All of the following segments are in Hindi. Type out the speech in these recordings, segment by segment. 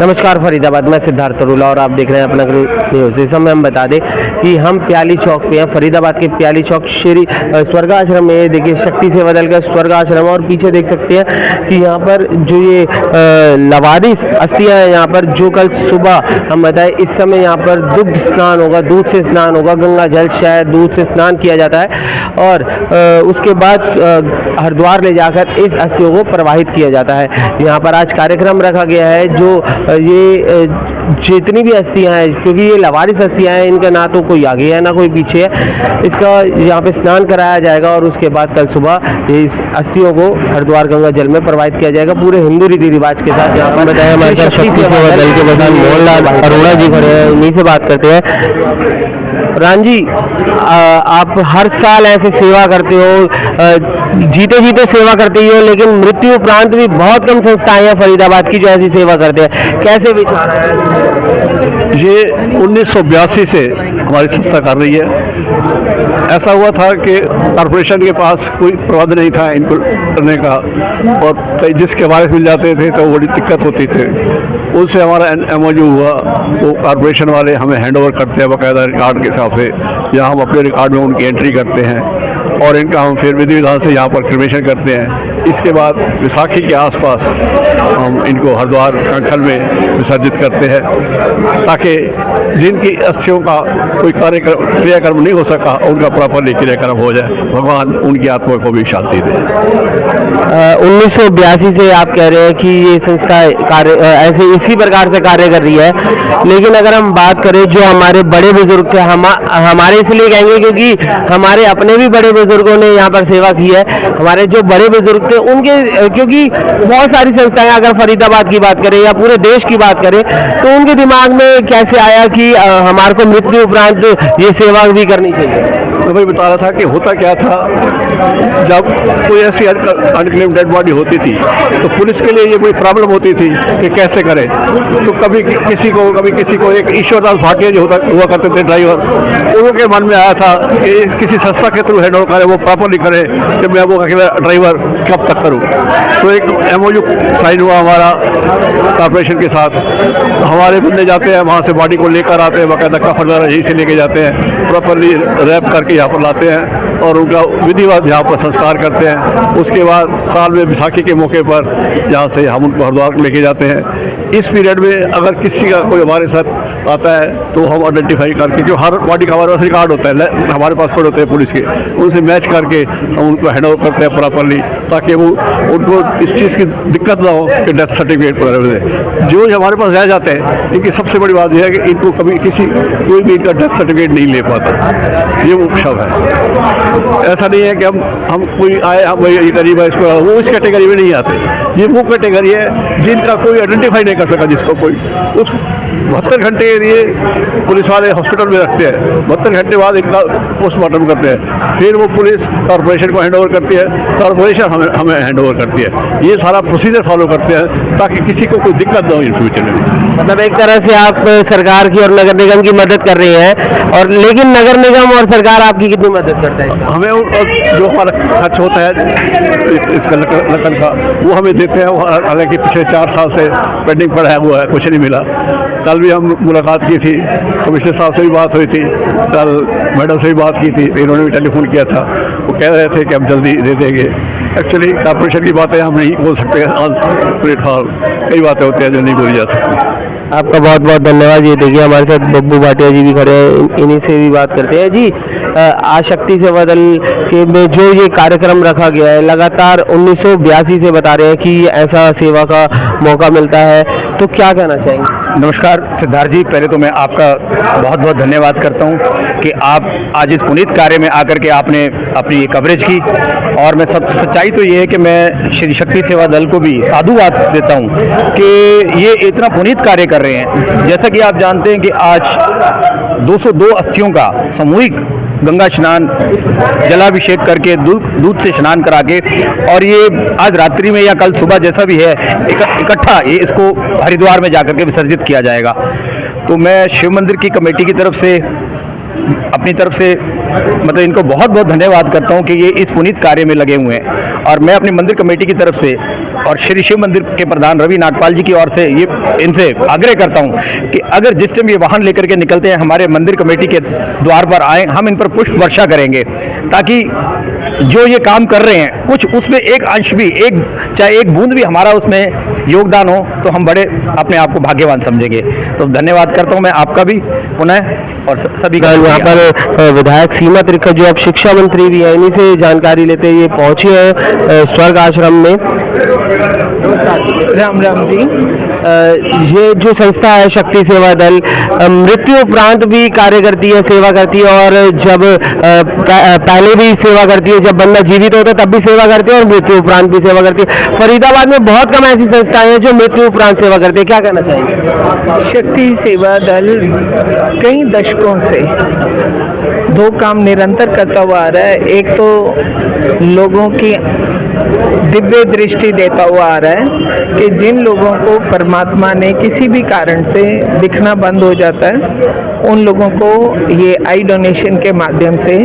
नमस्कार फरीदाबाद में सिद्धार्थ अरोड़ा और आप देख रहे हैं अपना न्यूज़। इस समय हम बता दें कि हम प्याली चौक पे हैं, फरीदाबाद के प्याली चौक श्री स्वर्गाश्रम में। देखिए शक्ति से बदल कर स्वर्गाश्रम, और पीछे देख सकते हैं कि यहाँ पर जो ये लवारिस अस्थियाँ हैं, यहाँ पर जो कल सुबह हम बताएं इस समय यहाँ पर दुग्ध स्नान होगा, दूध से स्नान होगा, गंगा जल शायद दूध से स्नान किया जाता है और उसके बाद हरिद्वार ले जाकर इस अस्थियों को प्रवाहित किया जाता है। यहाँ पर आज कार्यक्रम रखा गया है जो ये जितनी भी अस्थियाँ हैं, क्योंकि ये लवारिस अस्थियाँ हैं, इनका ना तो कोई आगे है ना कोई पीछे है, इसका यहाँ पे स्नान कराया जाएगा और उसके बाद कल सुबह इस अस्थियों को हरिद्वार गंगा जल में प्रवाहित किया जाएगा पूरे हिंदू रीति रिवाज के साथ। यहाँ पर बताया हमारे साथ शक्ति सेवा दल के प्रधान मोहनलाल अरोड़ा जी खड़े हैं, इन्हीं से बात करते हैं। राम जी, आप हर साल ऐसे सेवा करते हो, जीते जीते सेवा करते ही हो, लेकिन मृत्यु उपरांत भी बहुत कम संस्थाएं हैं फरीदाबाद की जो ऐसी सेवा करते हैं, कैसे विचार है? ये 1982 से हमारी संस्था कर रही है। ऐसा हुआ था कि कॉरपोरेशन के पास कोई प्रबंध नहीं था इनको करने का, और जिसके वारिस मिल जाते थे तो बड़ी दिक्कत होती थी। उनसे हमारा MOU हुआ, वो कॉरपोरेशन वाले हमें हैंडओवर करते हैं बाकायदा रिकॉर्ड के हिसाब से, जहाँ हम अपने रिकॉर्ड में उनकी एंट्री करते हैं और इनका हम फिर विधि विधान से यहाँ पर क्रिमेशन करते हैं। इसके बाद विसाखी के आसपास हम इनको हरिद्वार कंखल में विसर्जित करते हैं, ताकि जिनकी अस्थियों का कोई क्रियाक्रम नहीं हो सका उनका प्रॉपरली क्रियाक्रम हो जाए, भगवान उनकी आत्मा को भी शांति दे। 1982 से आप कह रहे हैं कि ये संस्था कार्य ऐसे इसी प्रकार से कार्य कर रही है, लेकिन अगर हम बात करें जो हमारे बड़े बुजुर्ग थे, हमारे इसलिए कहेंगे क्योंकि हमारे अपने भी बड़े बुजुर्गों ने यहाँ पर सेवा की है, हमारे जो बड़े बुजुर्ग थे उनके, क्योंकि बहुत सारी संस्थाएं अगर फरीदाबाद की बात करें या पूरे देश की बात करें तो उनके दिमाग में कैसे आया कि हमारे को मृत्यु उपरांत ये सेवा भी करनी चाहिए? तो भाई बता रहा था कि होता क्या था, जब कोई ऐसी अनक्लेम्ड डेड बॉडी होती थी तो पुलिस के लिए ये कोई प्रॉब्लम होती थी कि कैसे करें। तो कभी किसी को एक ईश्वरदास भाटिया जो हुआ करते थे ड्राइवर, उनके मन में आया था कि किसी संस्था के थ्रू हैंडओवर करें, वो प्रॉपरली करें कि मैं वो अकेला ड्राइवर कब तक करूं। तो एक MOU साइन हुआ हमारा कॉर्पोरेशन के साथ। तो हमारे बंदे जाते हैं वहाँ से बॉडी को लेकर आते हैं, बाकायदा कफन वगैरह यहीं से लेके जाते हैं, प्रॉपरली रैप करके यहाँ पर लाते हैं और उनका विधिवत यहाँ पर संस्कार करते हैं। उसके बाद साल में विसाखी के मौके पर यहाँ से हम उनको हरिद्वार लेके जाते हैं। इस पीरियड में अगर किसी का कोई हमारे साथ आता है तो हम आइडेंटिफाई करके, जो हर बॉडी का हमारे पास रिकॉर्ड होता है, हमारे पास पड़े होते हैं पुलिस के, उनसे मैच करके हम उनको हैंड ओवर करते हैं प्रॉपरली, ताकि वो उनको इस चीज़ की दिक्कत ना हो कि डेथ सर्टिफिकेट पर जो हमारे पास रह जाते हैं। इनकी सबसे बड़ी बात यह है कि इनको कभी कोई भी इनका डेथ सर्टिफिकेट नहीं ले पाता, ये उत्सव है। ऐसा नहीं है कि हम कोई आए हम ये गरीब है इसको, वो इस कैटेगरी में नहीं आते। ये वो कैटेगरी है जिनका कोई आइडेंटिफाई नहीं कर सका, जिसको कोई उस 72 घंटे के लिए पुलिस वाले हॉस्पिटल में रखते हैं, 72 घंटे बाद इनका पोस्टमार्टम करते हैं, फिर वो पुलिस कॉर्पोरेशन को हैंडओवर करती है, कॉर्पोरेशन हमें हैंडओवर करती है। ये सारा प्रोसीजर फॉलो करते हैं ताकि किसी को कोई दिक्कत ना हो इन फ्यूचर में। मतलब एक तरह से आप सरकार की और नगर निगम की मदद कर रहे हैं, और लेकिन नगर निगम और सरकार आपकी कितनी मदद करता है? हमें जो हमारा खर्च होता है इसका नकल का, वो हमें देते हैं। हालांकि पिछले 4 साल से पेंडिंग पड़ा हुआ है, कुछ नहीं मिला। कल भी हम मुलाकात की थी, कमिश्नर साहब से भी बात हुई थी, कल मैडम से भी बात की थी, इन्होंने भी टेलीफोन किया था। वो कह रहे थे कि हम जल्दी दे देंगे। एक्चुअली कॉर्पोरेशन की बातें हम नहीं बोल सकते ऑन प्लेटफॉर्म, कई बातें होती हैं जो नहीं बोली जा सकती। आपका बहुत बहुत धन्यवाद। ये देखिए हमारे साथ बब्बू भाटिया जी भी खड़े हैं, इन्हीं से भी बात करते हैं। जी, आशक्ति से बदल के में जो ये कार्यक्रम रखा गया है, लगातार 1982 से बता रहे हैं कि ऐसा सेवा का मौका मिलता है, तो क्या कहना चाहेंगे? नमस्कार सिद्धार्थ जी, पहले तो मैं आपका बहुत बहुत धन्यवाद करता हूं कि आप आज इस पुनीत कार्य में आकर के आपने अपनी कवरेज की, और मैं सब सच्चाई तो ये है कि मैं श्री शक्ति सेवा दल को भी साधुवाद देता हूं कि ये इतना पुनीत कार्य कर रहे हैं। जैसा कि आप जानते हैं कि आज 202 अस्थियों का सामूहिक गंगा स्नान, जलाभिषेक करके दूध से स्नान करा के, और ये आज रात्रि में या कल सुबह जैसा भी है इकट्ठा ये इसको हरिद्वार में जाकर के विसर्जित किया जाएगा। तो मैं शिव मंदिर की कमेटी की तरफ से, अपनी तरफ से मतलब इनको बहुत बहुत धन्यवाद करता हूं कि ये इस पुनीत कार्य में लगे हुए हैं। और मैं अपनी मंदिर कमेटी की तरफ से और श्री शिव मंदिर के प्रधान रवि नागपाल जी की ओर से ये इनसे आग्रह करता हूँ कि अगर जिस टाइम ये वाहन लेकर के निकलते हैं हमारे मंदिर कमेटी के द्वार पर आए, हम इन पर पुष्प वर्षा करेंगे ताकि जो ये काम कर रहे हैं कुछ उसमें एक अंश भी, चाहे एक बूंद भी हमारा उसमें योगदान हो तो हम बड़े अपने आप को भाग्यवान समझेंगे। तो धन्यवाद करता हूँ मैं आपका भी पुनः और सभी का। यहाँ पर विधायक सीमा त्रिखा जो अब शिक्षा मंत्री भी है, इन्हीं से जानकारी लेते हुए पहुंचे हैं स्वर्ग आश्रम में। राम राम जी। ये जो संस्था है शक्ति सेवा दल मृत्यु उपरांत भी कार्य करती है, सेवा करती है, और जब पहले भी सेवा करती है, जब बंदा जीवित होता है तब भी सेवा करती है और मृत्यु उपरांत भी सेवा करती है। फरीदाबाद में बहुत कम ऐसी संस्थाएं हैं जो मृत्यु उपरांत सेवा करती है, क्या कहना चाहिए? शक्ति सेवा दल कई दशकों से दो काम निरंतर करता हुआ आ रहा है। एक तो लोगों की दिव्य दृष्टि देता हुआ आ रहा है कि जिन लोगों को परमात्मा ने किसी भी कारण से दिखना बंद हो जाता है उन लोगों को ये आई डोनेशन के माध्यम से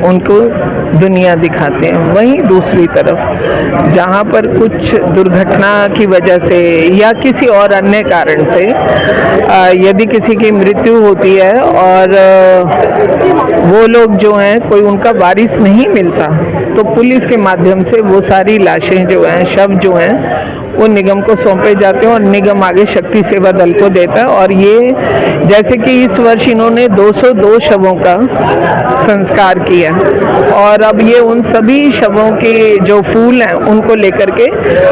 उनको दुनिया दिखाते हैं। वहीं दूसरी तरफ जहाँ पर कुछ दुर्घटना की वजह से या किसी और अन्य कारण से यदि किसी की मृत्यु होती है और वो लोग जो हैं कोई उनका वारिस नहीं मिलता तो पुलिस के माध्यम से वो सारी लाशें जो हैं, शव जो हैं, वो निगम को सौंपे जाते हैं और निगम आगे शक्ति सेवा दल को देता है। और ये जैसे कि इस वर्ष इन्होंने 202 शवों का संस्कार किया और अब ये उन सभी शवों के जो फूल हैं उनको लेकर के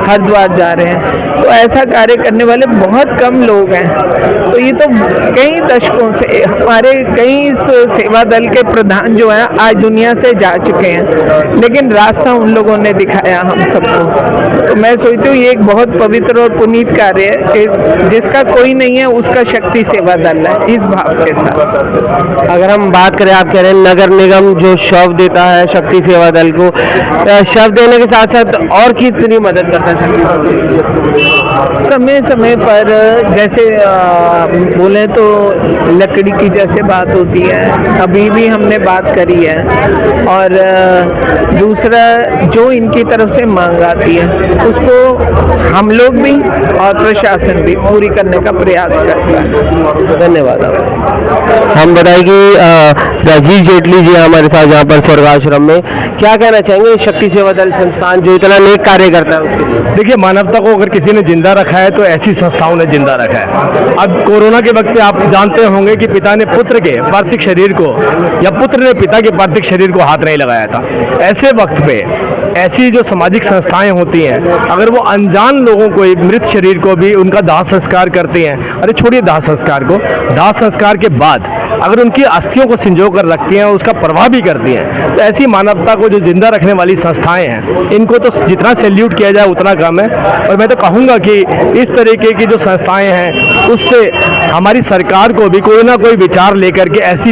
हरिद्वार जा रहे हैं। तो ऐसा कार्य करने वाले बहुत कम लोग हैं। तो ये तो कई दशकों से हमारे कई सेवा दल के प्रधान जो हैं आज दुनिया से जा चुके हैं, लेकिन रास्ता उन लोगों ने दिखाया हम सबको। तो मैं सोचती हूँ ये एक बहुत पवित्र और पुनीत कार्य है कि जिसका कोई नहीं है उसका शक्ति सेवा दल है, इस भाव के साथ। अगर हम बात करें, आप कह रहे हैं नगर निगम जो शव देता है शक्ति सेवा दल को, शव देने के साथ साथ और कितनी मदद करता है? समय समय पर जैसे बोले तो लकड़ी की जैसे बात होती है, अभी भी हमने बात करी है। और दूसरा जो इनकी तरफ से मांग आती है उसको हम लोग भी और प्रशासन भी पूरी करने का प्रयास करता है। धन्यवाद। हम बताएं कि राजीव जेटली जी हमारे साथ यहाँ पर स्वर्ग आश्रम में, क्या कहना चाहेंगे शक्ति सेवा दल संस्थान जो इतना नेक कार्य करता है उसके लिए? देखिए, मानवता को अगर किसी ने जिंदा रखा है तो ऐसी संस्थाओं ने जिंदा रखा है। अब कोरोना के वक्त पे आप जानते होंगे कि पिता ने पुत्र के पार्थिव शरीर को या पुत्र ने पिता के पार्थिव शरीर को हाथ नहीं लगाया था। ऐसे वक्त पे ऐसी जो सामाजिक संस्थाएं होती हैं, अगर वो अनजान लोगों को, एक मृत शरीर को भी उनका दाह संस्कार करती हैं, अरे छोड़िए दाह संस्कार को, दाह संस्कार के बाद अगर उनकी अस्थियों को संजो कर रखती हैं, उसका प्रवाह भी करती हैं, तो ऐसी मानवता को जो जिंदा रखने वाली संस्थाएं हैं, इनको तो जितना सैल्यूट किया जाए उतना कम है। और मैं तो कहूँगा कि इस तरीके की जो संस्थाएं हैं उससे हमारी सरकार को भी कोई ना कोई विचार लेकर के ऐसी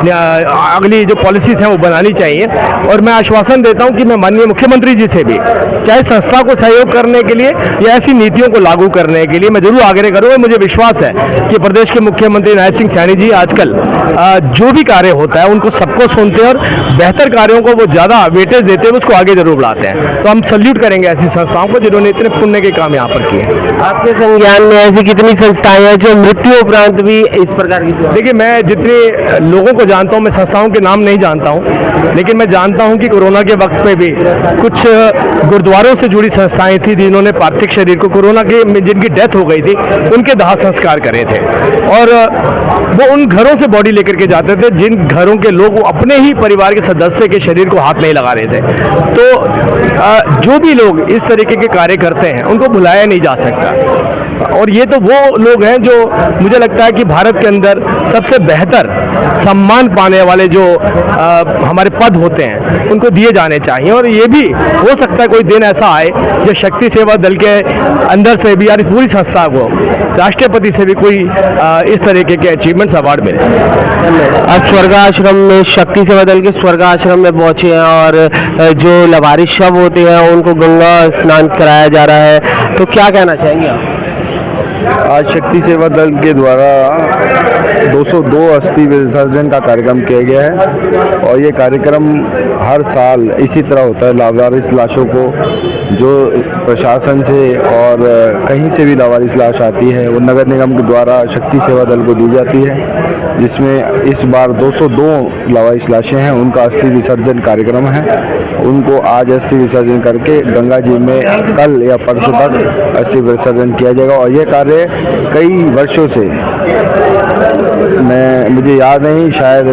अगली जो पॉलिसीज हैं वो बनानी चाहिए। और मैं आश्वासन देता हूँ कि मैं माननीय मुख्यमंत्री जी से भी चाहे संस्था को सहयोग करने के लिए या ऐसी नीतियों को लागू करने के लिए मैं जरूर आग्रह करूँगा। मुझे विश्वास है कि प्रदेश के मुख्यमंत्री नायब सिंह सैनी जी आजकल जो भी कार्य होता है उनको सबको सुनते हैं और बेहतर कार्यों को वो ज़्यादा वेटेज देते हैं, उसको आगे जरूर बढ़ाते हैं। तो हम सल्यूट करेंगे ऐसी संस्थाओं को जिन्होंने इतने पुण्य के काम यहाँ पर किए। आपके संज्ञान में ऐसी कितनी संस्थाएं हैं जो मृत्यु उपरांत भी इस प्रकार की? देखिए, मैं जितने लोगों को जानता हूँ, मैं संस्थाओं के नाम नहीं जानता हूँ, लेकिन मैं जानता हूँ कि कोरोना के वक्त पे भी कुछ गुरुद्वारों से जुड़ी संस्थाएं थी जिन्होंने पार्थिव शरीर को, कोरोना के जिनकी डेथ हो गई थी, उनके दाह संस्कार करे थे। और वो उन घरों से बॉडी लेकर के जाते थे जिन घरों के लोग अपने ही परिवार के सदस्य के शरीर को हाथ नहीं लगा रहे थे। तो जो भी लोग इस तरीके के कार्य करते हैं उनको भुलाया नहीं जा सकता। और ये तो वो लोग हैं जो मुझे लगता है कि भारत के अंदर सबसे बेहतर सम्मान पाने वाले जो हमारे पद होते हैं उनको दिए जाने चाहिए। और ये भी हो सकता है कोई दिन ऐसा आए जो शक्ति सेवा दल के अंदर से भी, यानी पूरी संस्था को राष्ट्रपति से भी कोई इस तरीके के अचीवमेंट्स अवार्ड मिले। अब स्वर्ग आश्रम में, शक्ति सेवा दल के स्वर्ग आश्रम में पहुंचे हैं और जो लवारिस शव होते हैं उनको गंगा स्नान कराया जा रहा है, तो क्या कहना चाहेंगे आप? आज शक्ति सेवा दल के द्वारा 202 अस्थि विसर्जन का कार्यक्रम किया गया है और ये कार्यक्रम हर साल इसी तरह होता है। लावारिस लाशों को जो प्रशासन से और कहीं से भी लावारिस लाश आती है वो नगर निगम के द्वारा शक्ति सेवा दल को दी जाती है, जिसमें इस बार 202 लावारिस लाशें हैं, उनका अस्थि विसर्जन कार्यक्रम है। उनको आज अस्थि विसर्जन करके गंगा जी में कल या परसों तक अस्थि विसर्जन किया जाएगा और ये कार्य कई वर्षों से, मुझे याद नहीं, शायद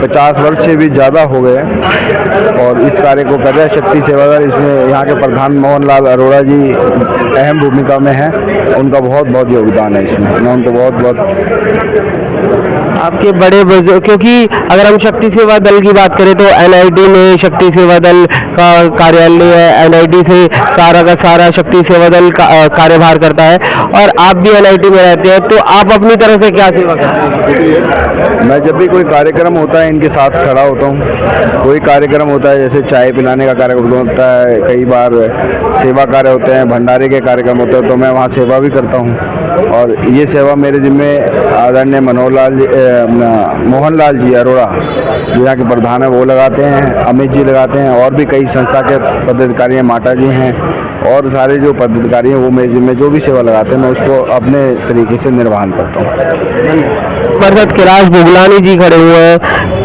50 वर्ष से भी ज़्यादा हो गए और इस कार्य को कर रहा है शक्ति सेवा दल। इसमें यहाँ के प्रधान मोहनलाल अरोड़ा जी अहम भूमिका में हैं, उनका बहुत बहुत योगदान है इसमें, मैं उनको बहुत बहुत आपके बड़े बुजुर्ग, क्योंकि अगर हम शक्ति सेवा दल की बात करें तो एनआईटी में शक्ति सेवा दल का कार्यालय है, एनआईटी से सारा का सारा शक्ति सेवा दल का कार्यभार करता है और आप भी एनआईटी में रहते हैं, तो आप अपनी तरफ से क्या सेवा करते हैं? मैं जब भी कोई कार्यक्रम होता है इनके साथ खड़ा होता हूँ। कोई कार्यक्रम होता है जैसे चाय पिलाने का कार्यक्रम होता है, कई बार सेवा कार्य होते हैं, भंडारे के कार्यक्रम होते हैं, तो मैं वहाँ सेवा भी करता हूँ और ये सेवा मेरे जिम्मे आदरणीय मोहनलाल जी अरोड़ा जो यहाँ के प्रधान है वो लगाते हैं, अमित जी लगाते हैं और भी कई संस्था के पदाधिकारी हैं, माता जी हैं और सारे जो पदाधिकारी हैं वो मेरे जिम्मे जो भी सेवा लगाते हैं मैं उसको अपने तरीके से निर्वहन करता हूँ। बरसात कैलाश बुगलानी जी खड़े हुए हैं।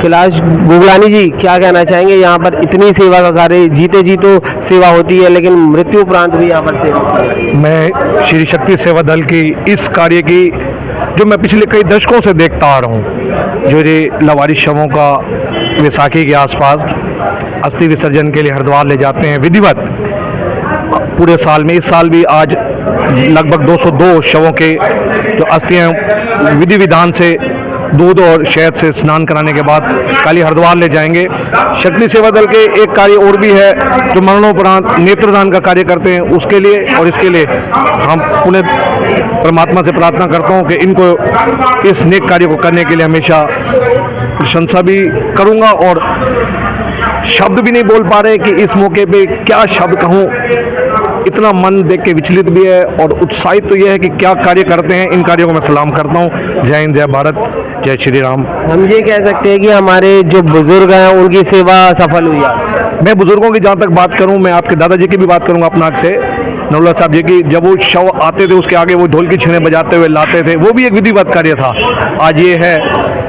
कैलाश बुगलानी जी, क्या कहना चाहेंगे? यहाँ पर इतनी सेवा का कार्य, जीते जी तो सेवा होती है लेकिन मृत्यु उपरांत भी यहाँ पर सेवा। मैं श्री शक्ति सेवा दल की इस कार्य की जो मैं पिछले कई दशकों से देखता आ रहा हूँ, जो ये लावारिस शवों का वैसाखी के आसपास अस्थि विसर्जन के लिए हरिद्वार ले जाते हैं विधिवत पूरे साल में। इस साल भी आज लगभग 202 शवों के जो अस्थियां विधि विधान से दूध और शहद से स्नान कराने के बाद कल ही हरिद्वार ले जाएंगे। शक्ति सेवा दल के एक कार्य और भी है जो मरणोपरांत नेत्रदान का कार्य करते हैं, उसके लिए और इसके लिए हम पुण्य परमात्मा से प्रार्थना करता हूं कि इनको इस नेक कार्य को करने के लिए हमेशा प्रशंसा भी करूंगा और शब्द भी नहीं बोल पा रहे कि इस मौके पे क्या शब्द कहूं। इतना मन देख के विचलित भी है और उत्साहित तो यह है कि क्या कार्य करते हैं। इन कार्यों को मैं सलाम करता हूं। जय हिंद, जय भारत, जय श्री राम। हम ये कह सकते हैं कि हमारे जो बुजुर्ग हैं उनकी सेवा सफल हुई है। मैं बुजुर्गों की जहाँ तक बात करूं, मैं आपके दादाजी की भी बात करूंगा अपना आँख से, नवला साहब जी की, जब वो शव आते थे उसके आगे वो ढोल की छेने बजाते हुए लाते थे, वो भी एक विधिवत कार्य था। आज ये है,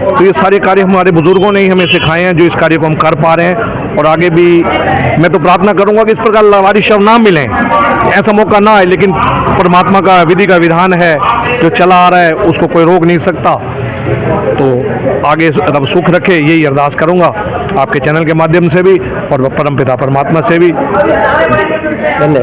तो ये सारे कार्य हमारे बुजुर्गों ने ही हमें सिखाए हैं, जो इस कार्य को हम कर पा रहे हैं। और आगे भी मैं तो प्रार्थना करूंगा कि इस प्रकार लावारिस शव ना मिलें, ऐसा मौका ना आए, लेकिन परमात्मा का विधि का विधान है, जो चला आ रहा है उसको कोई रोक नहीं सकता। तो आगे रब सुख रखे, यही अरदास करूंगा आपके चैनल के माध्यम से भी और परमपिता परमात्मा से भी। धन्यवाद।